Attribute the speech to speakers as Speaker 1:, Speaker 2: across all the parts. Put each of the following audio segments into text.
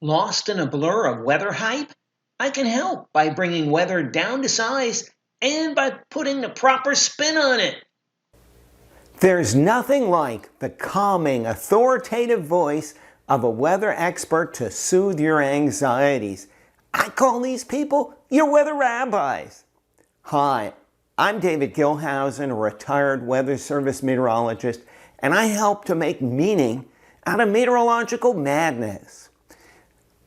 Speaker 1: Lost in a blur of weather hype? I can help by bringing weather down to size and by putting the proper spin on it.
Speaker 2: There's nothing like the calming, authoritative voice of a weather expert to soothe your anxieties. I call these people your weather rabbis. Hi, I'm David Gilhausen, a retired Weather Service meteorologist, and I help to make meaning out of meteorological madness.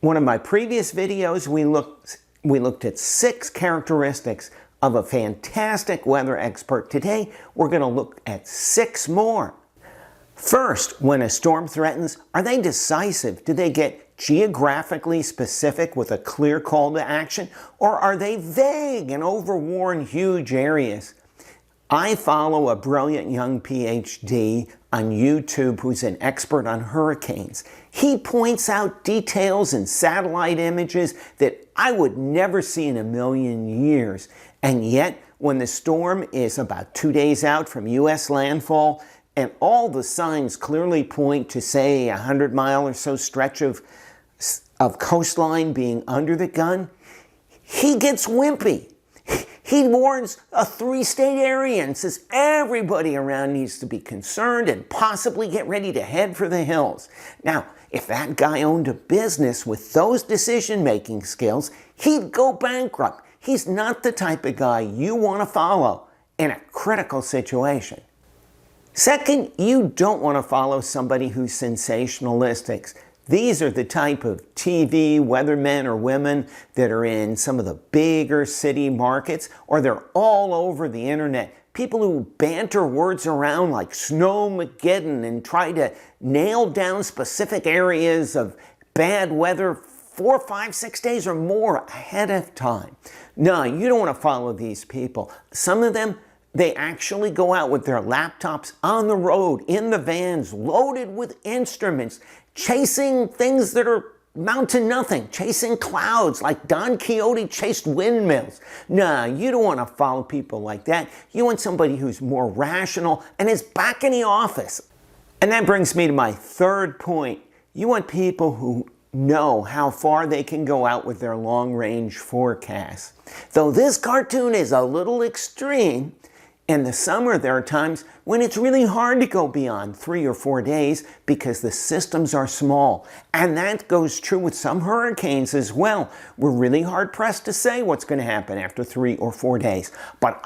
Speaker 2: One of my previous videos, we looked at 6 characteristics of a fantastic weather expert. Today, we're going to look at 6 more. First, when a storm threatens, are they decisive? Do they get geographically specific with a clear call to action? Or are they vague and overwarn huge areas? I follow a brilliant young PhD on YouTube who's an expert on hurricanes. He points out details in satellite images that I would never see in a million years. And yet, when the storm is about 2 days out from U.S. landfall, and all the signs clearly point to, say, a 100-mile or so stretch of coastline being under the gun, he gets wimpy. He warns a 3-state area and says everybody around needs to be concerned and possibly get ready to head for the hills. Now, if that guy owned a business with those decision-making skills, he'd go bankrupt. He's not the type of guy you want to follow in a critical situation. Second, you don't want to follow somebody who's sensationalistic. These are the type of TV weathermen or women that are in some of the bigger city markets, or they're all over the internet. People who banter words around like Snowmageddon and try to nail down specific areas of bad weather 4, 5, 6 days or more ahead of time. No, you don't want to follow these people. Some of them, they actually go out with their laptops on the road, in the vans, loaded with instruments, chasing things that are amount to nothing, chasing clouds like Don Quixote chased windmills. No, you don't want to follow people like that. You want somebody who's more rational and is back in the office. And that brings me to my third point. You want people who know how far they can go out with their long-range forecasts. Though this cartoon is a little extreme, in the summer, there are times when it's really hard to go beyond 3 or 4 days because the systems are small. And that goes true with some hurricanes as well. We're really hard pressed to say what's going to happen after 3 or 4 days. But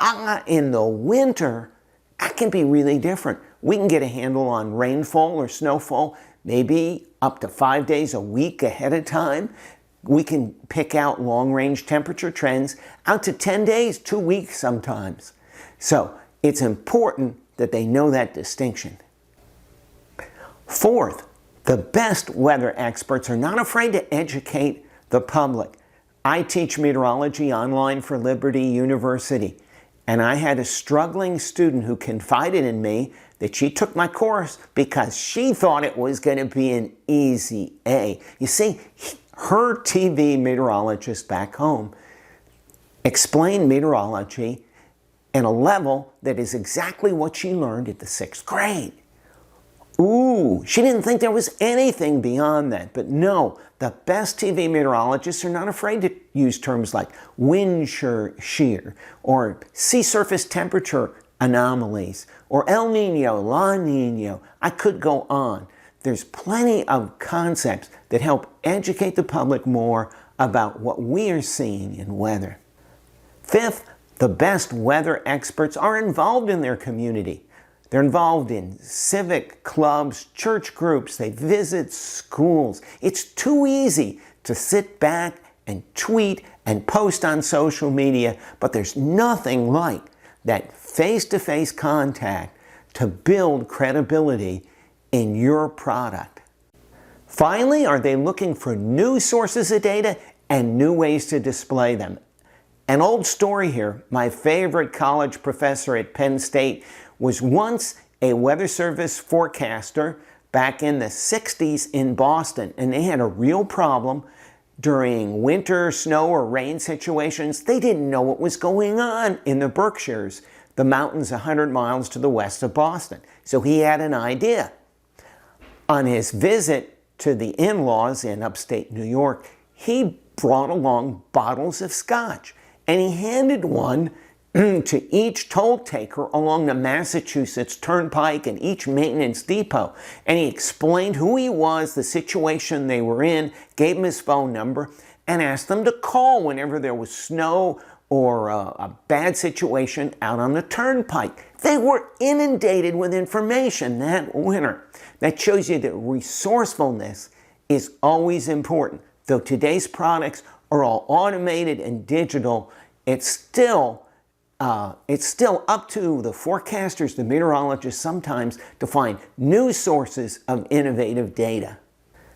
Speaker 2: in the winter, that can be really different. We can get a handle on rainfall or snowfall maybe up to 5 days a week ahead of time. We can pick out long-range temperature trends out to 10 days, 2 weeks sometimes. So it's important that they know that distinction. Fourth, the best weather experts are not afraid to educate the public. I teach meteorology online for Liberty University, and I had a struggling student who confided in me that she took my course because she thought it was going to be an easy A. You see, her TV meteorologist back home explained meteorology in a level that is exactly what she learned at the 6th grade. Ooh, she didn't think there was anything beyond that. But no, the best TV meteorologists are not afraid to use terms like wind shear or sea surface temperature anomalies or El Nino, La Nino. I could go on. There's plenty of concepts that help educate the public more about what we are seeing in weather. Fifth, the best weather experts are involved in their community. They're involved in civic clubs, church groups, they visit schools. It's too easy to sit back and tweet and post on social media, but there's nothing like that face-to-face contact to build credibility in your product. Finally, are they looking for new sources of data and new ways to display them? An old story here. My favorite college professor at Penn State was once a Weather Service forecaster back in the 60s in Boston, and they had a real problem during winter, snow, or rain situations. They didn't know what was going on in the Berkshires, the mountains 100 miles to the west of Boston. So he had an idea. On his visit to the in-laws in upstate New York, he brought along bottles of scotch, and he handed one to each toll taker along the Massachusetts Turnpike and each maintenance depot. And he explained who he was, the situation they were in, gave him his phone number, and asked them to call whenever there was snow or a bad situation out on the turnpike. They were inundated with information that winter. That shows you that resourcefulness is always important. Though today's products are all automated and digital, it's still up to the forecasters, the meteorologists sometimes, to find new sources of innovative data.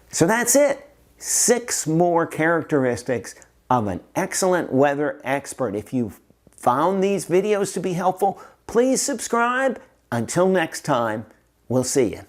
Speaker 2: So that's it. 6 more characteristics of an excellent weather expert. If you've found these videos to be helpful, please subscribe. Until next time, we'll see you.